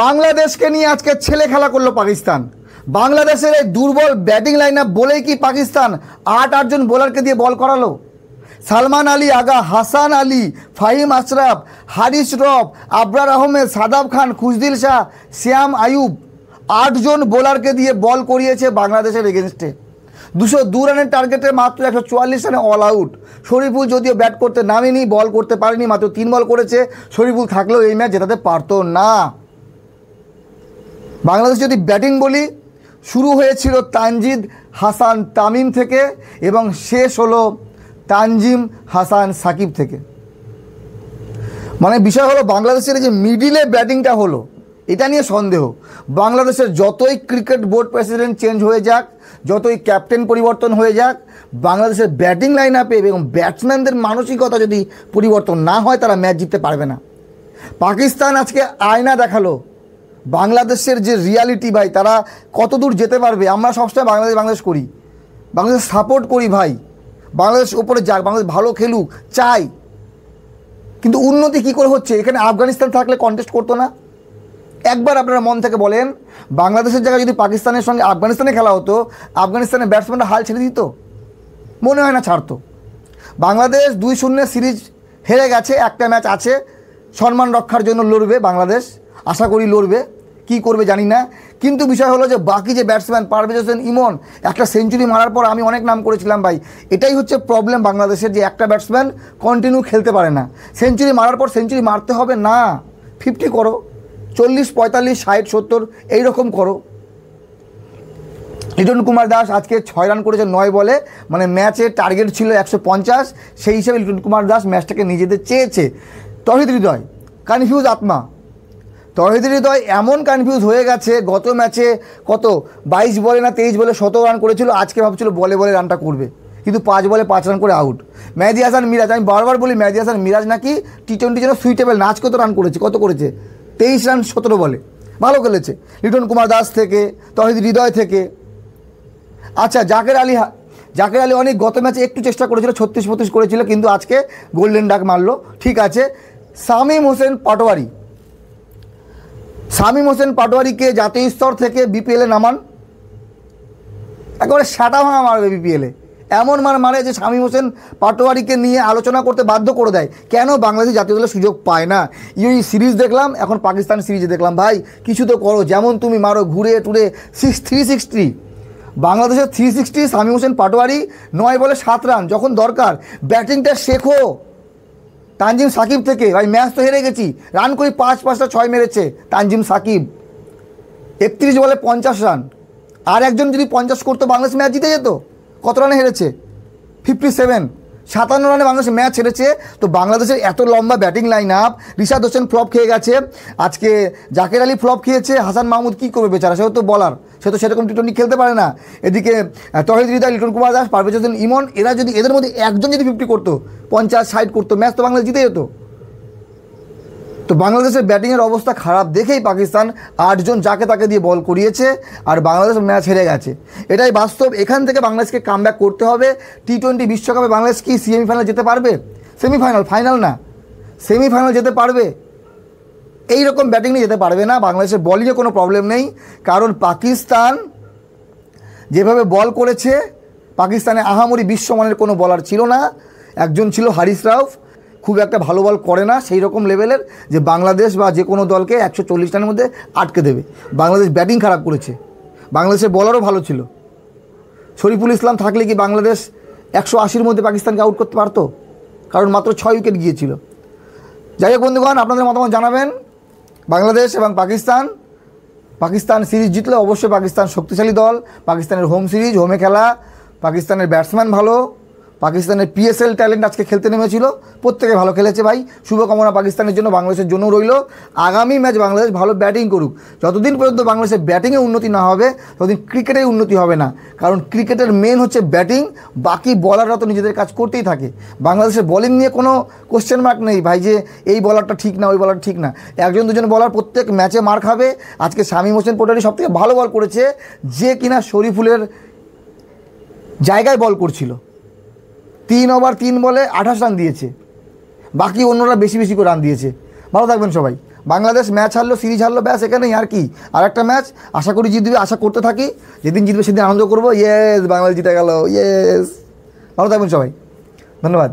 বাংলাদেশকে নিয়ে আজকে ছেলে খেলা করলো পাকিস্তান। বাংলাদেশের এই দুর্বল ব্যাটিং লাইন আপ বলেই কি পাকিস্তান আটজন বোলারকে দিয়ে বল করালো? সালমান আলী আগা, হাসান আলী, ফাহিম আশরাফ, হারিস রফ, আবরার আহমেদ, সাদাব খান, খুশদিল শাহ, শ্যাম আয়ুব, 8 জন বোলারকে দিয়ে বল করিয়েছে বাংলাদেশের এগেনস্টে। 202 রানের টার্গেটে মাত্র 144 রানে অল আউট। শরীফুল যদিও ব্যাট করতে নামেনি, বল করতে পারেনি, মাত্র 3 বল করেছে। শরীফুল থাকলেও এই ম্যাচ জেতাতে পারতো না। বাংলাদেশ যদি ব্যাটিং বলি, শুরু হয়েছিল তানজিদ হাসান তামিম থেকে এবং শেষ হলো তানজিম হাসান সাকিব থেকে। মানে বিষয় হলো বাংলাদেশের যে মিডিলে ব্যাটিংটা হলো, এটা নিয়ে সন্দেহ। বাংলাদেশের যতই ক্রিকেট বোর্ড প্রেসিডেন্ট চেঞ্জ হয়ে যাক, যতই ক্যাপ্টেন পরিবর্তন হয়ে যাক, বাংলাদেশের ব্যাটিং লাইন আপে এবং ব্যাটসম্যানদের মানসিকতা যদি পরিবর্তন না হয়, তারা ম্যাচ জিততে পারবে না। পাকিস্তান আজকে আয়না দেখালো বাংলাদেশের যে রিয়ালিটি, ভাই তারা কত দূর যেতে পারবে। আমরা সবসময় বাংলাদেশ করি, বাংলাদেশ সাপোর্ট করি ভাই, বাংলাদেশ উপরে যাক, বাংলাদেশ ভালো খেলুক চাই, কিন্তু উন্নতি কী করে হচ্ছে? এখানে আফগানিস্তান থাকলে কন্টেস্ট করতো না? একবার আপনারা মন থেকে বলেন, বাংলাদেশের জায়গায় যদি পাকিস্তানের সঙ্গে আফগানিস্তানে খেলা হতো, আফগানিস্তানের ব্যাটসম্যানরা হাল ছেড়ে দিত? মনে হয় না ছাড়তো। বাংলাদেশ 2-0 সিরিজ হেরে গেছে, একটা ম্যাচ আছে, সম্মান রক্ষার জন্য লড়বে বাংলাদেশ, আশা করি লড়বে, কি করবে জানি না। কিন্তু বিষয় হলো যে বাকি যে ব্যাটসম্যান, পারভেজ হোসেন ইমন একটা সেঞ্চুরি মারার পর আমি অনেক নাম করেছিলাম ভাই, এটাই হচ্ছে প্রবলেম বাংলাদেশের, যে একটা ব্যাটসম্যান কন্টিনিউ খেলতে পারে না। সেঞ্চুরি মারার পর সেঞ্চুরি মারতে হবে না, 50 করো, 40, 45, 60, 70 এইরকম করো। লিটন কুমার দাস আজকে 6 রান করেছে 9 বলে, মানে ম্যাচের টার্গেট ছিল 150, সেই হিসেবে লিটন কুমার দাস ম্যাচটাকে নিয়ে যেতে চেয়েছে। তৌহিদ হৃদয় কনফিউজ আত্মা, তৌহিদ হৃদয় এমন কনফিউজ হয়ে গেছে, গত ম্যাচে কত 22 বলে না 23 বলে 17 রান করেছিল, আজকে ভাবছিল বলে রানটা করবে, কিন্তু 5 বলে 5 রান করে আউট। মেহেদী হাসান মিরাজ, আমি বারবার বলি মেহেদী হাসান মিরাজ নাকি টি-20 যেন সুইটেবল না, আজকে তো রান করেছে, কত করেছে? 23 রান 17 বলে, ভালো খেলেছে। লিটন কুমার দাস থেকে, তৌহিদ হৃদয় থেকে। আচ্ছা, জাকের আলী অনেক গত ম্যাচে একটু চেষ্টা করেছিল, 36-35 করেছিল, কিন্তু আজকে গোল্ডেন ডাক মারলো, ঠিক আছে। শামীম হোসেন পাটোয়ারিকে জাতীয় স্তর থেকে বিপিএলে নামান, একেবারে সাটা ভাঙা মারবে বিপিএলে, এমন মারে যে শামীম হোসেন পাটোয়ারিকে নিয়ে আলোচনা করতে বাধ্য করে দেয়। কেন বাংলাদেশ জাতীয় দলের সুযোগ পায় না? এই সিরিজ দেখলাম, এখন পাকিস্তান সিরিজে দেখলাম, ভাই কিছু তো করো, যেমন তুমি মারো ঘুরে টুরে 360, বাংলাদেশের 360, শামীম হোসেন পাটোয়ারি 9 বলে 7 রান, যখন দরকার ব্যাটিংটা শেখো তানজিম সাকিব থেকে। ভাই ম্যাচ তো হেরে গেছি, রান করি 5-5টা 6 মেরেছে তানজিম সাকিব, 31 বলে 50 রান, আর একজন যদি 50 করতো বাংলাদেশ ম্যাচ জিতে যেত। কত রানে হেরেছে? 57, 57 রানে বাংলাদেশ ম্যাচ হেরেছে। তো বাংলাদেশের এত লম্বা batting line up, Rishad Hossain flop খেয়ে গেছে, আজকে জাকের আলী ফ্লপ খেয়েছে, হাসান মাহমুদ কী করবে বেচারা, সেও তো বলার, সে তো সেরকম টি-20 খেলতে পারে না। এদিকে তৌহিদ হৃদয়, লিটন কুমার দাস, পারভেজ হোসেন ইমন, এরা যদি এদের মধ্যে একজন যদি 50 করতো, 50, 60 করতো, ম্যাচ তো বাংলাদেশ জিতে যেত। তো বাংলাদেশের ব্যাটিংয়ের অবস্থা খারাপ দেখেই পাকিস্তান 8 জন যাকে তাকে দিয়ে বল করিয়েছে, আর বাংলাদেশ ম্যাচ হেরে গেছে, এটাই বাস্তব। এখান থেকে বাংলাদেশকে কামব্যাক করতে হবে। টি-20 বিশ্বকাপে বাংলাদেশ কি সেমিফাইনাল যেতে পারবে? ফাইনাল না, সেমিফাইনাল যেতে পারবে? এই রকম ব্যাটিং নিয়ে যেতে পারবে না। বাংলাদেশের বলিংয়ে কোনো প্রবলেম নেই, কারণ পাকিস্তান যেভাবে বল করেছে, পাকিস্তানে আহামরি বিশ্বমানের কোনো বলার ছিল না। একজন ছিল হারিস রাউফ, খুব একটা ভালো বল করে না সেই রকম লেভেলের, যে বাংলাদেশ বা যে কোনো দলকে 140 রানের মধ্যে আটকে দেবে। বাংলাদেশ ব্যাটিং খারাপ করেছে, বাংলাদেশের বলারও ভালো ছিল। শরীফুল ইসলাম থাকলে কি বাংলাদেশ 180-র মধ্যে পাকিস্তানকে আউট করতে পারতো? কারণ মাত্র 6 উইকেট গিয়েছিল। যাই হোক বন্ধুগণ, আপনাদের মতামত জানাবেন। বাংলাদেশ এবং পাকিস্তান সিরিজ জিতলে অবশ্যই পাকিস্তান শক্তিশালী দল, পাকিস্তানের হোম সিরিজ, হোমে খেলা, পাকিস্তানের ব্যাটসম্যান ভালো, পাকিস্তানের পিএসএল ট্যালেন্ট আজকে খেলতে নেমেছিল, প্রত্যেকে ভালো খেলেছে ভাই, শুভকামনা পাকিস্তানের জন্য, বাংলাদেশের জন্য রইল। আগামী ম্যাচ বাংলাদেশ ভালো ব্যাটিং করুক। যতদিন পর্যন্ত বাংলাদেশের ব্যাটিংয়ে উন্নতি না হবে, ততদিন ক্রিকেটের উন্নতি হবে না, কারণ ক্রিকেটের মেন হচ্ছে ব্যাটিং, বাকি বলাররা তো নিজেদের কাজ করতেই থাকে। বাংলাদেশের বোলিং নিয়ে কোনো কোশ্চেন মার্ক নেই ভাই, যে এই বলারটা ঠিক না, ওই বলার ঠিক না, 1-2 বলার প্রত্যেক ম্যাচে মার খাবে। আজকে শামীম হোসেন পাটোয়ারি সবথেকে ভালো বল করেছে, যে কিনা শরীফুলের জায়গায় বল করছিল, 3 ওভার 3 বলে 28 রান দিয়েছে, বাকি অন্যরা বেশি করে রান দিয়েছে। ভালো থাকবেন সবাই। বাংলাদেশ ম্যাচ হারলো, সিরিজ হারলো, ব্যাস এখানেই আর কি। আর একটা ম্যাচ আশা করি জিতবে, আশা করতে থাকি, যেদিন জিতবে সেদিন আনন্দ করবো। ইয়েস, বাংলাদেশ জিতে গেল, ইয়েস। ভালো থাকবেন সবাই, ধন্যবাদ।